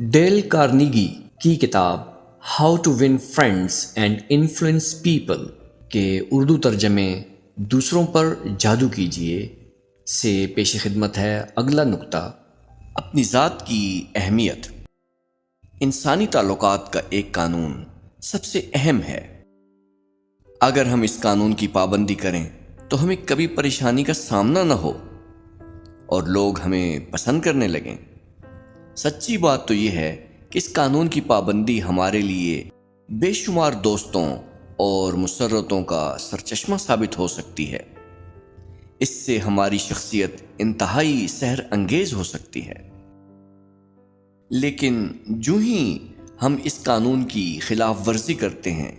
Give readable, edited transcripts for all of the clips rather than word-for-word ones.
Deal Carnegie کی کتاب how to win friends and influence people کے اردو ترجمے دوسروں پر جادو کیجیے سے پیش خدمت ہے اگلا نکتہ، اپنی ذات کی اہمیت۔ انسانی تعلقات کا ایک قانون سب سے اہم ہے۔ اگر ہم اس قانون کی پابندی کریں تو ہمیں کبھی پریشانی کا سامنا نہ ہو اور لوگ ہمیں پسند کرنے لگیں۔ سچی بات تو یہ ہے کہ اس قانون کی پابندی ہمارے لیے بے شمار دوستوں اور مسرتوں کا سرچشمہ ثابت ہو سکتی ہے۔ اس سے ہماری شخصیت انتہائی سحر انگیز ہو سکتی ہے، لیکن جو ہی ہم اس قانون کی خلاف ورزی کرتے ہیں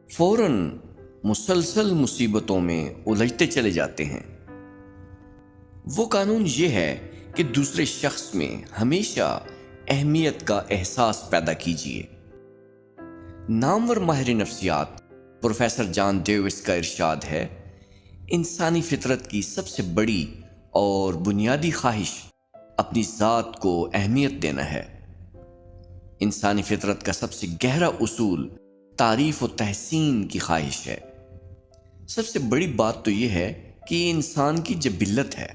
فوراً مسلسل مصیبتوں میں الجھتے چلے جاتے ہیں۔ وہ قانون یہ ہے کہ دوسرے شخص میں ہمیشہ اہمیت کا احساس پیدا کیجیے۔ نامور ماہر نفسیات پروفیسر جان ڈیوس کا ارشاد ہے، انسانی فطرت کی سب سے بڑی اور بنیادی خواہش اپنی ذات کو اہمیت دینا ہے۔ انسانی فطرت کا سب سے گہرا اصول تعریف و تحسین کی خواہش ہے۔ سب سے بڑی بات تو یہ ہے کہ یہ انسان کی جبلت ہے۔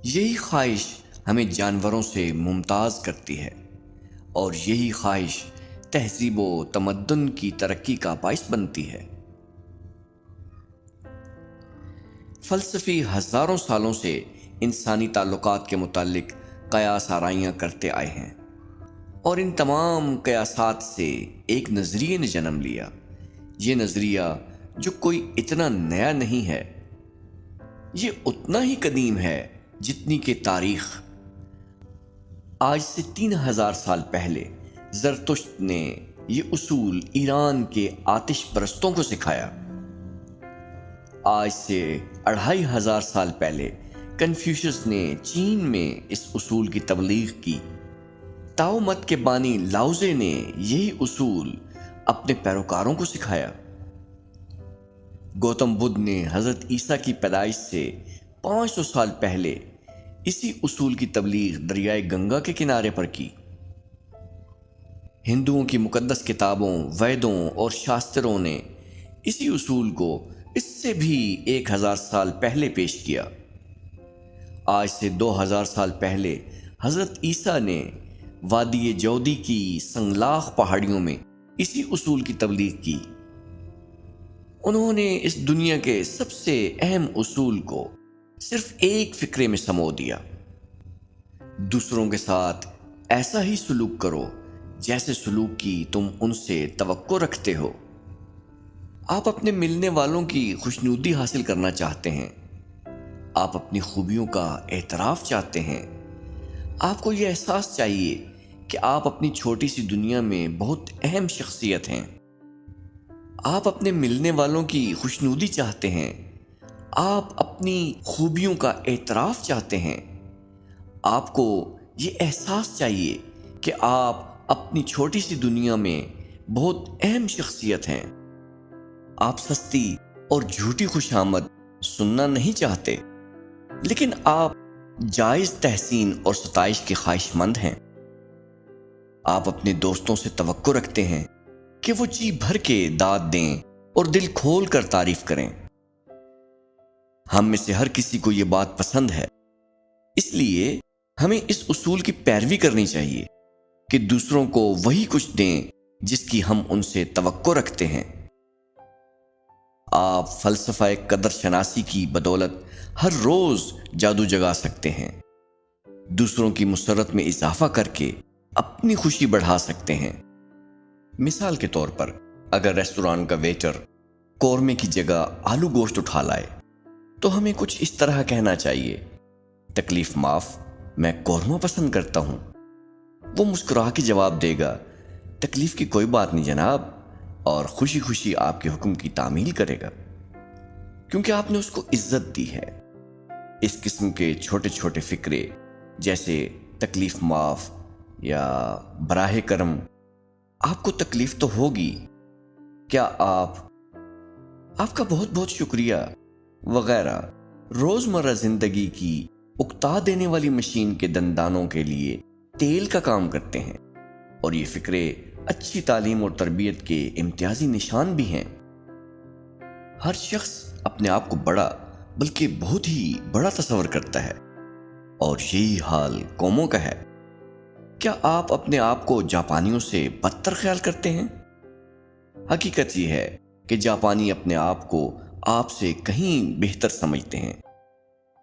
یہی خواہش ہمیں جانوروں سے ممتاز کرتی ہے اور یہی خواہش تہذیب و تمدن کی ترقی کا باعث بنتی ہے۔ فلسفی ہزاروں سالوں سے انسانی تعلقات کے متعلق قیاس آرائیاں کرتے آئے ہیں، اور ان تمام قیاسات سے ایک نظریے نے جنم لیا۔ یہ نظریہ جو کوئی اتنا نیا نہیں ہے، یہ اتنا ہی قدیم ہے جتنی کہ تاریخ۔ آج سے 3000 سال پہلے زرتشت نے یہ اصول ایران کے آتش پرستوں کو سکھایا۔ آج سے 2500 سال پہلے کنفیوشس نے چین میں اس اصول کی تبلیغ کی۔ تاؤ مت کے بانی لاؤزے نے یہی اصول اپنے پیروکاروں کو سکھایا۔ گوتم بدھ نے حضرت عیسیٰ کی پیدائش سے 500 سال پہلے اسی اصول کی تبلیغ دریائے گنگا کے کنارے پر کی۔ ہندوؤں کی مقدس کتابوں، ویدوں اور شاستروں نے اسی اصول کو اس سے بھی 1000 سال پہلے پیش کیا۔ آج سے 2000 سال پہلے حضرت عیسیٰ نے وادی جودی کی سنگلاخ پہاڑیوں میں اسی اصول کی تبلیغ کی۔ انہوں نے اس دنیا کے سب سے اہم اصول کو صرف ایک فقرے میں سمو دیا: دوسروں کے ساتھ ایسا ہی سلوک کرو جیسے سلوک کی تم ان سے توقع رکھتے ہو۔ آپ اپنے ملنے والوں کی خوشنودی حاصل کرنا چاہتے ہیں، آپ اپنی خوبیوں کا اعتراف چاہتے ہیں، آپ کو یہ احساس چاہیے کہ آپ اپنی چھوٹی سی دنیا میں بہت اہم شخصیت ہیں۔ آپ اپنے ملنے والوں کی خوشنودی چاہتے ہیں، آپ اپنی خوبیوں کا اعتراف چاہتے ہیں، آپ کو یہ احساس چاہیے کہ آپ اپنی چھوٹی سی دنیا میں بہت اہم شخصیت ہیں۔ آپ سستی اور جھوٹی خوشامد سننا نہیں چاہتے، لیکن آپ جائز تحسین اور ستائش کے خواہش مند ہیں۔ آپ اپنے دوستوں سے توقع رکھتے ہیں کہ وہ جی بھر کے داد دیں اور دل کھول کر تعریف کریں۔ ہم میں سے ہر کسی کو یہ بات پسند ہے، اس لیے ہمیں اس اصول کی پیروی کرنی چاہیے کہ دوسروں کو وہی کچھ دیں جس کی ہم ان سے توقع رکھتے ہیں۔ آپ فلسفہ قدر شناسی کی بدولت ہر روز جادو جگا سکتے ہیں، دوسروں کی مسرت میں اضافہ کر کے اپنی خوشی بڑھا سکتے ہیں۔ مثال کے طور پر، اگر ریسٹوران کا ویٹر قورمے کی جگہ آلو گوشت اٹھا لائے تو ہمیں کچھ اس طرح کہنا چاہیے: تکلیف معاف، میں قورمہ پسند کرتا ہوں۔ وہ مسکرا کے جواب دے گا: تکلیف کی کوئی بات نہیں جناب، اور خوشی خوشی آپ کے حکم کی تعمیل کرے گا، کیونکہ آپ نے اس کو عزت دی ہے۔ اس قسم کے چھوٹے چھوٹے فقرے جیسے تکلیف معاف یا براہ کرم، آپ کو تکلیف تو ہوگی، کیا آپ کا بہت بہت شکریہ وغیرہ روزمرہ زندگی کی اکتا دینے والی مشین کے دندانوں کے لیے تیل کا کام کرتے ہیں، اور یہ فکرے اچھی تعلیم اور تربیت کے امتیازی نشان بھی ہیں۔ ہر شخص اپنے آپ کو بڑا، بلکہ بہت ہی بڑا تصور کرتا ہے، اور یہی حال قوموں کا ہے۔ کیا آپ اپنے آپ کو جاپانیوں سے بدتر خیال کرتے ہیں؟ حقیقت یہ ہے کہ جاپانی اپنے آپ کو آپ سے کہیں بہتر سمجھتے ہیں۔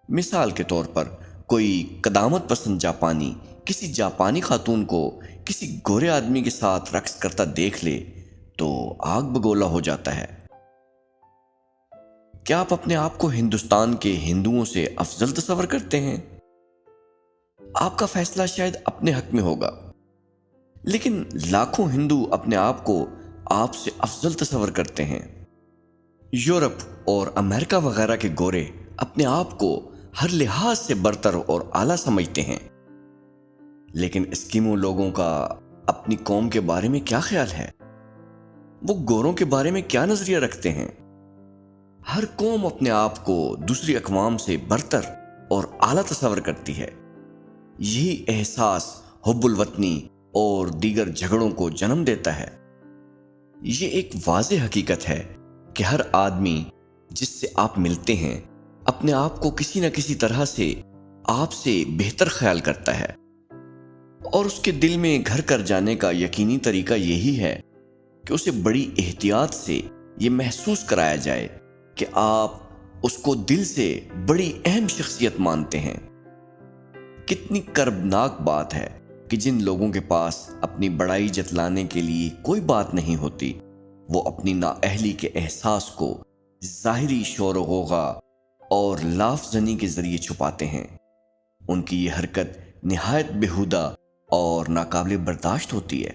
مثال کے طور پر کوئی قدامت پسند جاپانی کسی جاپانی خاتون کو کسی گورے آدمی کے ساتھ رقص کرتا دیکھ لے تو آگ بگولا ہو جاتا ہے۔ کیا آپ اپنے آپ کو ہندوستان کے ہندوؤں سے افضل تصور کرتے ہیں؟ آپ کا فیصلہ شاید اپنے حق میں ہوگا، لیکن لاکھوں ہندو اپنے آپ کو آپ سے افضل تصور کرتے ہیں۔ یورپ اور امریکہ وغیرہ کے گورے اپنے آپ کو ہر لحاظ سے برتر اور اعلیٰ سمجھتے ہیں، لیکن اسکیمو لوگوں کا اپنی قوم کے بارے میں کیا خیال ہے؟ وہ گوروں کے بارے میں کیا نظریہ رکھتے ہیں؟ ہر قوم اپنے آپ کو دوسری اقوام سے برتر اور اعلیٰ تصور کرتی ہے۔ یہی احساس حب الوطنی اور دیگر جھگڑوں کو جنم دیتا ہے۔ یہ ایک واضح حقیقت ہے کہ ہر آدمی جس سے آپ ملتے ہیں اپنے آپ کو کسی نہ کسی طرح سے آپ سے بہتر خیال کرتا ہے، اور اس کے دل میں گھر کر جانے کا یقینی طریقہ یہی ہے کہ اسے بڑی احتیاط سے یہ محسوس کرایا جائے کہ آپ اس کو دل سے بڑی اہم شخصیت مانتے ہیں۔ کتنی کربناک بات ہے کہ جن لوگوں کے پاس اپنی بڑائی جتلانے کے لیے کوئی بات نہیں ہوتی، وہ اپنی نااہلی کے احساس کو ظاہری شور و غوغا اور لاف زنی کے ذریعے چھپاتے ہیں۔ ان کی یہ حرکت نہایت بیہودہ اور ناقابل برداشت ہوتی ہے۔